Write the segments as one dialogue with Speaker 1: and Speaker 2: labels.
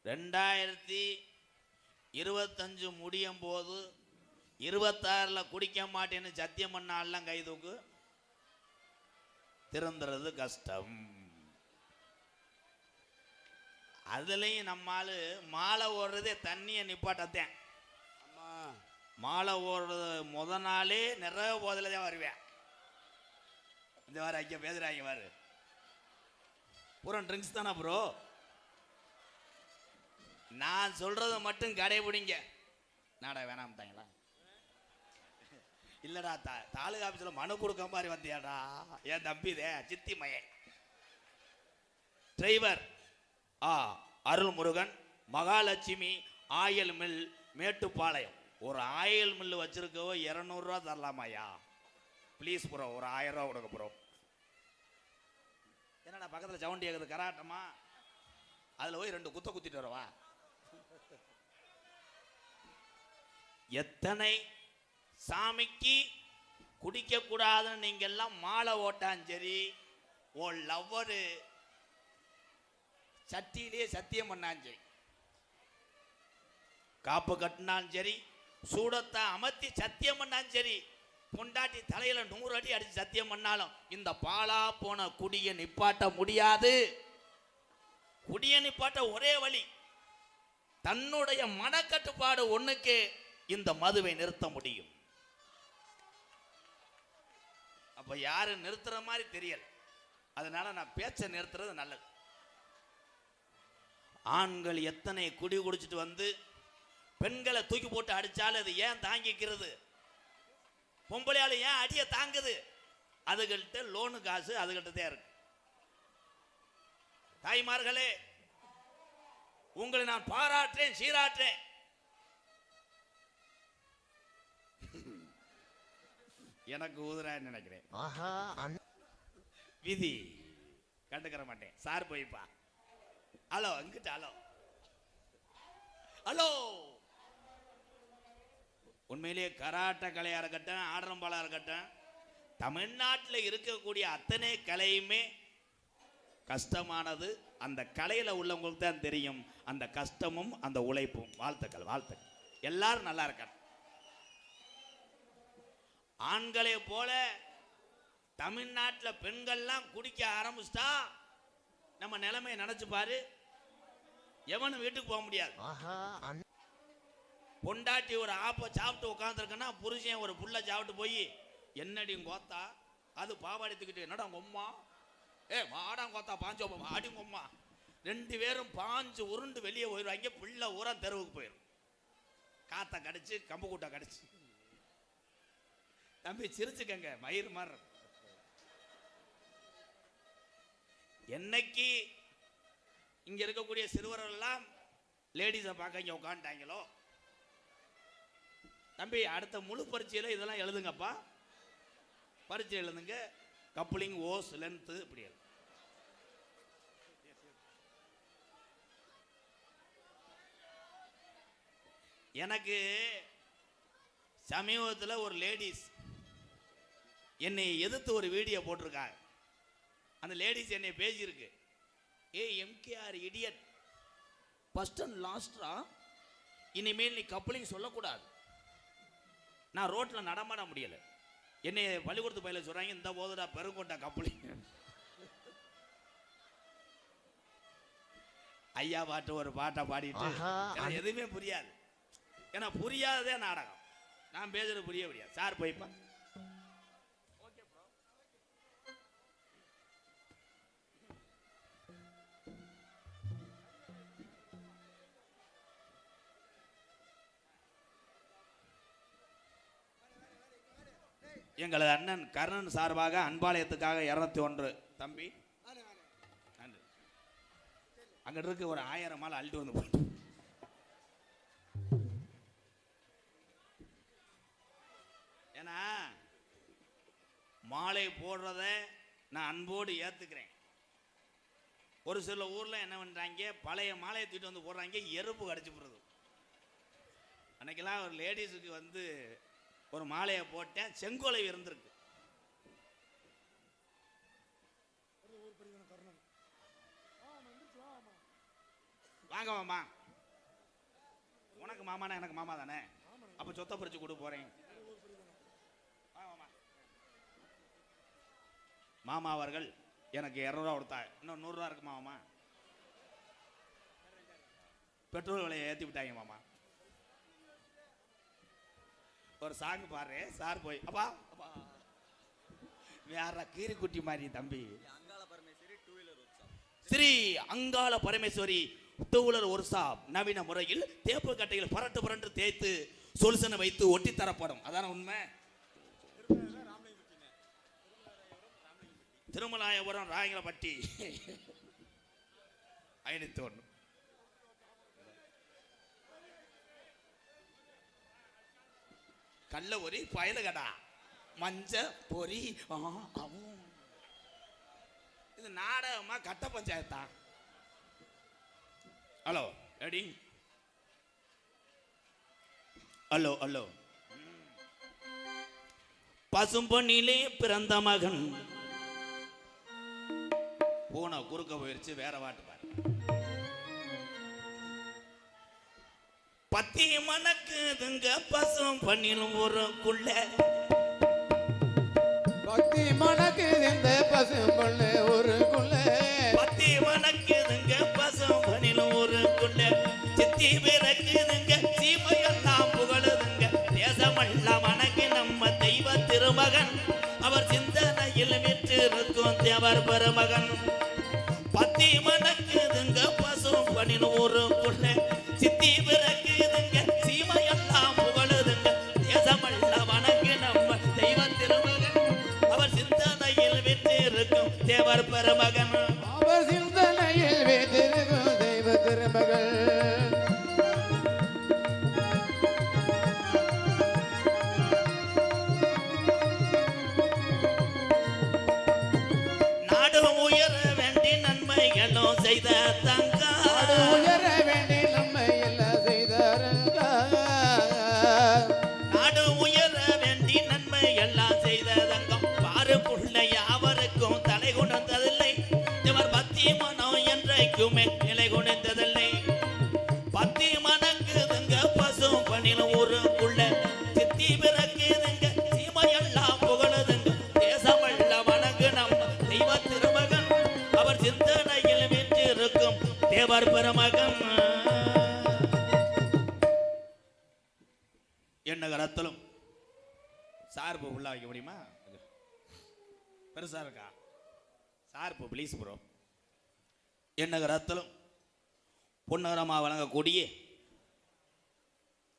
Speaker 1: 2025 முடியும் போது 26ல் குடிக்க மாட்டேன்னு சத்தியம் பண்ணாலாம் கை தூக்கு. திறந்துறது கஷ்டம். அதுலயும் நம்மால் மாலை ஓடுறதே தண்ணியை நிப்பாட்டத்தேன். மாலை ஓடுறது முத நாளே நிறைய போதில் தான் வருவேன். இந்த வாரம் ஐயா பேசுறாங்க வாரு பூரா ட்ரிங்க்ஸ் தானே ப்ரோ. நான் சொல்றத மட்டும் கடைபிடிங்க. நாடா வேணாம்ட்டாங்களா? இல்லடா தாலுகா ஆபீஸ்ல மனு கொடுக்க மாதிரி வந்தியாடா. என் தம்பிதே சித்தி மயன் driver Arulmurugan Mahalakshmi oil mill Mettupalayam. ஒரு ஆயில் மில் வச்சிருக்கவோ 200 ரூபா தரலாமாயா? ப்ளீஸ் ப்ரோ, ஒரு 1000 ரூபா கொடுக்க ப்ரோ. என்னடா பக்கத்தில் சவுண்டி கேட்குது கராட்டமா? அதில் போய் 2 குத்த குத்திட்டு வரவா? எத்தனை சாமிக்கு குடிக்க கூடாதுன்னு நீங்க எல்லாம் மாலை ஓட்டான் சரி, ஓ லவ்வரு சட்டியிலே சத்தியம் பண்ணான் சரி, காப்பு கட்டினாலும் சரி, சூடத்தை அமர்த்தி சத்தியம் பண்ணாலும் சரி, பொண்டாட்டி தலையில 100 அடி அடிச்சு சத்தியம் பண்ணாலும் இந்த பாலா போன குடிய நிப்பாட்ட முடியாது. குடிய நிப்பாட்ட ஒரே வழி, தன்னுடைய மனக்கட்டுப்பாடு ஒண்ணுக்கு இந்த மதுவை நிறுத்த முடியும். அப்ப யாரு நிறுத்துற மாதிரி தெரியல. அதனால நான் பேச்ச நிறுத்துறது நல்லது. ஆண்கள் எத்தனை குடி குடிச்சிட்டு வந்து பெண்களை தூக்கி போட்டு அடிச்சாலும் அது ஏன் தாங்கிக்கிறது? பொம்பளையால ஏன் அடிய தாங்குது? அதுகள்கிட்ட லோனு காசு அதுகள்கிட்ட தான் இருக்கு. தாய்மார்களே, உங்களை நான் பாராட்டுறேன், சீராட்டுறேன். எனக்கு ஊதுறான்னு நினைக்கிறேன். விதி கண்டுக்கிற மாட்டேன். சார் போய்ப்பா. ஹலோ எங்கிட்ட ஹலோ ஹலோ. உண்மையிலேயே கராட்ட கலையா இருக்கட்டும், ஆடரம்பாலா இருக்கட்டும், தமிழ்நாட்டில் இருக்கக்கூடிய அத்தனை கலையுமே கஷ்டமானது. அந்த கலையில உள்ளவங்களுக்கு தான் தெரியும் அந்த கஷ்டமும் அந்த உழைப்பும். வாழ்த்துக்கள் வாழ்த்துக்கள். எல்லாரும் நல்லா இருக்காங்க. ஆண்களை போல தமிழ்நாட்டில் பெண்கள்லாம் குடிக்க ஆரம்பிச்சிட்டா நம்ம நிலைமையை நினைச்சு பாரு. எவனும் வீட்டுக்கு போக முடியாது. பொண்டாட்டி ஒரு ஆப்ப சாப்பிட்டு உட்காந்துருக்கன்னா புருஷன் ஒரு புள்ள சாப்பிட்டு போய் என்னடி கோத்தா அது பாவாடித்துக்கிட்டு என்னடா உம்மா வாடாம் கோத்தா பாஞ்சோ ஆடி உம்மா 2 பேரும் பாஞ்சு உருண்டு வெளியே போயிடுவாங்க. பிள்ளை ஊரா தெருவுக்கு போயிடும். காத்த கடிச்சு கம்பு கூட்டை கடிச்சு. தம்பி சிரிச்சுக்கங்க, மயிர் மாதிரி. என்னைக்கு இங்க இருக்கக்கூடிய சிறுவர்கள் எல்லாம் லேடிஸை பார்க்க இங்க உட்காந்துட்டாங்களோ, தம்பி அடுத்த முழு பரீட்சையில் இதெல்லாம் எழுதுங்கப்பா. பரீட்சை எழுதுங்க. கப்ளிங், ஓஸ், லென்த்து இப்படி எழுது. எனக்கு சமீபத்தில் ஒரு லேடிஸ் என்னை எதிர்த்து ஒரு வீடியோ போட்டிருக்காங்க. அந்த லேடிஸ் என்னை பேசியிருக்கு. எம்கேஆர் இடியட், ஃபர்ஸ்ட் அண்ட் லாஸ்டா இனிமேல் நீ கப்ளிங் சொல்லக்கூடாது. நான் ரோட்டில் நடமாட முடியலை. என்னை பள்ளிக்கூடத்து பையில சொல்றாங்க, இந்த போதுடா பெருங்கொண்டா கப்ளிங். ஐயா பாட்டு ஒரு பாட்டை பாடிட்டு எனக்கு எதுவுமே புரியாது. ஏன்னா புரியாததே நாடகம். நான் பேசுறது புரிய முடியாது. சார் போய்ப்பா. எங்களது அண்ணன் கர்ணன் சார்பாக அன்பாலயத்துக்காக 201 தம்பி அங்கிட்டு இருக்கு ஒரு 1000 மாலை அள்ளிட்டு வந்து போட்டு. ஏன்னா மாலை போடுறத நான் அன்போடு ஏத்துக்கிறேன். ஒரு சில ஊர்ல என்ன பண்றாங்க, பழைய மாலையை தூக்கிட்டு வந்து போடுறாங்க, எறும்பு கடிச்சு போடுறது. அன்னைக்கெல்லாம் ஒரு லேடிஸுக்கு வந்து ஒரு மாலையை போட்டேன், செங்கோலை இருந்திருக்கு. வா வாங்க மாமா. உனக்கு மாமானா எனக்கு மாமா தானே, அப்ப சொத்தை பிரிச்சு கொடு போறேன். மாமா அவர்கள் எனக்கு 200 கொடுத்தா, இன்னும் 100 இருக்கு மாமா. பெட்ரோல் விலையை ஏற்றி விட்டாங்க மாமா. ஒரு சாங் பாரு சார் போய் அப்பா அப்பா வேற கீரி குட்டி மாதிரி தம்பி. Shri Angala Parameswari two wheeler workshop நவீன முறையில் தேப்பு கட்டையில் பரட்டு பரண்டு தேய்த்து சொல்சனை வைத்து ஒட்டி தரப்படும். அதான உண்மை. திருமலாயபுரம் ராயங்கலப்பட்டி 501. கல்ல பொரி பயல கடா மஞ்ச பொரி. இது நாடகமா கட்ட பஞ்சாயத்தா? Hello ready? Hello hello. பசும்பொன்னிலே பிறந்த மகன் போன குறுக்க போயிருச்சு, வேற பாட்டு பாரு. பத்தி மணக்குதுங்க பசும் பண்ணிலும் ஊருக்குள்ள,
Speaker 2: பத்தி மணக்குதுங்க பசும் பொண்ணு ஊருக்குள்ள,
Speaker 1: பத்தி மணக்குதுங்க பசும் பண்ணிலும் ஊருக்குள்ள, சித்தி பிறக்குதுங்க சீமையெல்லாம் புகழுதுங்க, தேசமெல்லாம் வணங்கி நம்ம தெய்வ திருமகன், அவர் சிந்தனையில் விற்றிருக்கும் தேவர் பெருமகன். பத்தி மணக்குதுங்க பசும் பண்ணிலும் ஊருக்குள்ள, சித்தி பிறக்குதுங்க சீமையெல்லாம் புகழுதுங்க, தேசமெல்லாம் வணங்கி நம்ம தெய்வ திருமகன், அவர் சிந்தனையில் விற்றிருக்கும் தேவர் பெருமகன்,
Speaker 2: அவர் சிந்தனையில் வீற்றிருக்கும் தெய்வ திருமகள்.
Speaker 1: நாடு உயர வேண்டி நன்மைகளும் செய்த தங்கா,
Speaker 2: உயர வேண்டி நம்மை எல்லாம் செய்தாருங்க,
Speaker 1: நாடு உயர வேண்டி நன்மை எல்லாம் செய்த தங்கம், பாருக்குள்ள யாவருக்கும் தலை குணந்ததில்லை, இவர் பத்தி மனம் என்றைக்குமே நிலை குணிந்ததில்லை. பத்தி மணக்குதுங்க பசும் பணில் ஊருக்குள்ள, சித்தி பிறக்குதுங்க சீமையெல்லாம் புகழுதுங்க, தேசமல்ல வணங்கு நம் தெய்வ திருமகன், அவர் சிந்தனையில் வெற்றிருக்கும் தேவர் பெருமகன். என்ன கரத்திலும் சார்பு உள்ள வைக்க முடியுமா? பெருசா இருக்கா சார்பு? Please bro. என்ன கரத்திலும் பொன்னகரமா வழங்கக்கூடிய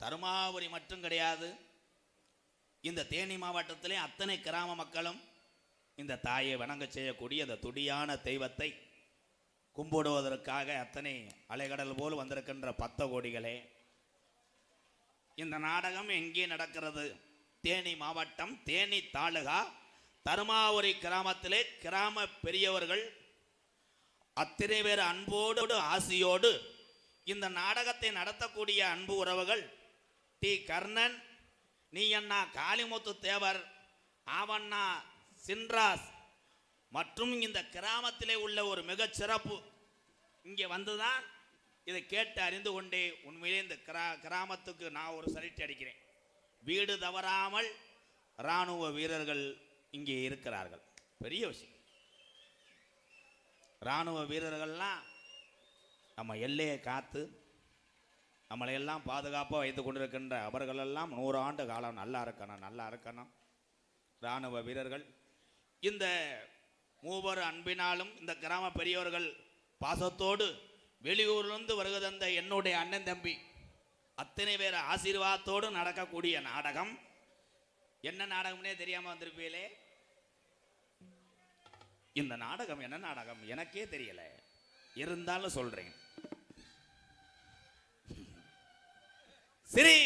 Speaker 1: தருமாபுரி மட்டும் கிடையாது, இந்த தேனி மாவட்டத்திலே அத்தனை கிராம மக்களும் இந்த தாயை வணங்க செய்யக்கூடிய அந்த துடியான தெய்வத்தை கும்பிடுவதற்காக அத்தனை அலைகடல் போல் வந்திருக்கின்ற 10 கோடிகளே. இந்த நாடகம் எங்கே நடக்கிறது? தேனி மாவட்டம் தேனி தாலுகா தருமாபுரி கிராமத்திலே கிராம பெரியவர்கள் அத்தனை பேர் அன்போடு ஆசியோடு இந்த நாடகத்தை நடத்தக்கூடிய அன்பு உறவுகள் டி கர்ணன், நீ அண்ணா காளிமுத்து தேவர், ஆவண்ணா சின்ராஸ் மற்றும் இந்த கிராமத்திலே உள்ள ஒரு மிகச் சிறப்பு இங்கே வந்துதான் இதை கேட்டு அறிந்து கொண்டே உண்மையிலே இந்த கிராமத்துக்கு நான் ஒரு சலிட்டு அடிக்கிறேன். வீடு தவறாமல் இராணுவ வீரர்கள் இங்கே இருக்கிறார்கள். பெரிய விஷயம். இராணுவ வீரர்கள்லாம் நம்ம எல்லையை காத்து நம்மளையெல்லாம் பாதுகாப்பாக வைத்து கொண்டிருக்கின்ற அவர்களெல்லாம் 100 ஆண்டு காலம் நல்லா இருக்கணும். இராணுவ வீரர்கள் இந்த மூவர் அன்பினாலும் இந்த கிராம பெரியவர்கள் பாசத்தோடு வெளியூரிலிருந்து வருகிறந்த என்னுடைய அண்ணன் தம்பி அத்தனை பேர் ஆசீர்வாதத்தோடு நடக்கக்கூடிய நாடகம். என்ன நாடகம்னே தெரியாம வந்திருப்பீங்களே. இந்த நாடகம் என்ன நாடகம் எனக்கே தெரியல, இருந்தாலும் சொல்றேன். சரி,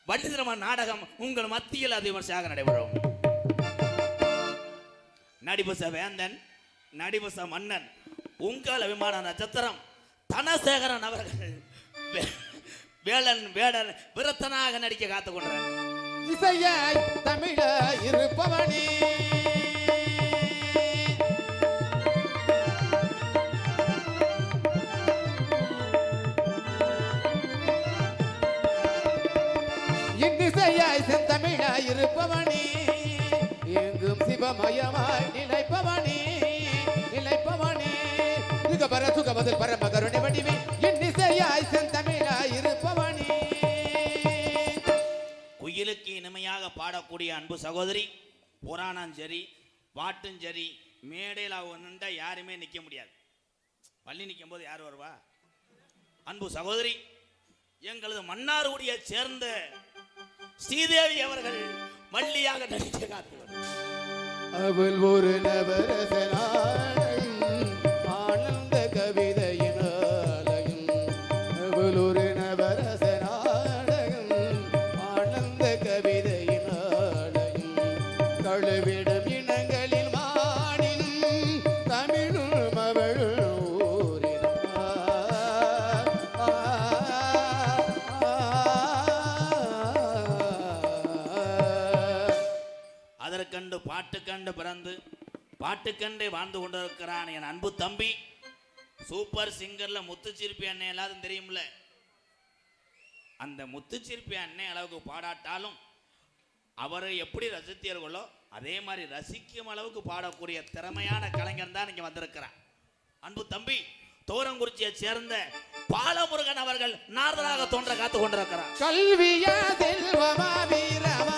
Speaker 1: வள்ளிதிரம நாடகம் உங்கள் மத்தியில் அதிவிமர்சையாக நடைபெறும். நடிபுச வேந்தன், நடிபுச மன்னன், உங்கள் அபிமான நட்சத்திரம் தனசேகரன் அவர்கள் வேளன் வேடன் விரத்தனாக நடிக்க காத்துக் கொண்டார்.
Speaker 2: இசையாய் தமிழ இருப்பவனே, இன்னிசையாய் செந்தமிழாய் இருப்பவனே எங்கும் சிவமயமாய் நிலைப்பவனே நிலைப்பவனே யுகபர சுகபதில் பரம கருணை வடிவே இன்னிசையாய் செந்தமிழாய் இருப்பவனே.
Speaker 1: குயிலுக்கு இனிமையாக பாடக்கூடிய அன்பு சகோதரி, புராணம் சரி பாட்டும் சரி, மேடையில் அவங்க நின்றா யாருமே நிற்க முடியாது. பள்ளி நிற்கும் போது யார் வருவா? அன்பு சகோதரி, எங்களது மன்னார்குடியை சேர்ந்த ஸ்ரீதேவி அவர்கள் வள்ளியாக நடிக்க காத்தவர்.
Speaker 2: அவள் ஒரு நவரசனாலயம் ஆனந்த கவிதையினாலயம். அவள் ஒரு நவரசனாலயம் ஆனந்த கவிதையினாலயம். கழுவிடும் இனங்களில் மானினும் தமிழும் அவள்
Speaker 1: அதற்கண்டு பாட்டுக்கண்டு பிறந்து பாட்டுக்கண்டே வாழ்ந்து கொண்டிருக்கிறான் என் அன்பு தம்பி சூப்பர் சிங்கர்ல முத்துச்சிற்பி அண்ணன் எல்லாரும் தெரியும்ல. அந்த முத்துச்சிற்பி அண்ணன் அளவுக்கு பாடாட்டாலும் அவரை எப்படி ரசித்தீர்களோ அதே மாதிரி ரசிக்கும் அளவுக்கு பாடக்கூடிய திறமையான கலைஞர் தான் இங்க வந்திருக்கிறார். அன்பு தம்பி தோரங்குறிச்சியை சேர்ந்த பாலமுருகன் அவர்கள் நாரதராக தோன்ற காத்து கொண்டிருக்கிறார்.
Speaker 2: கல்வியா செல்வமா வீரமா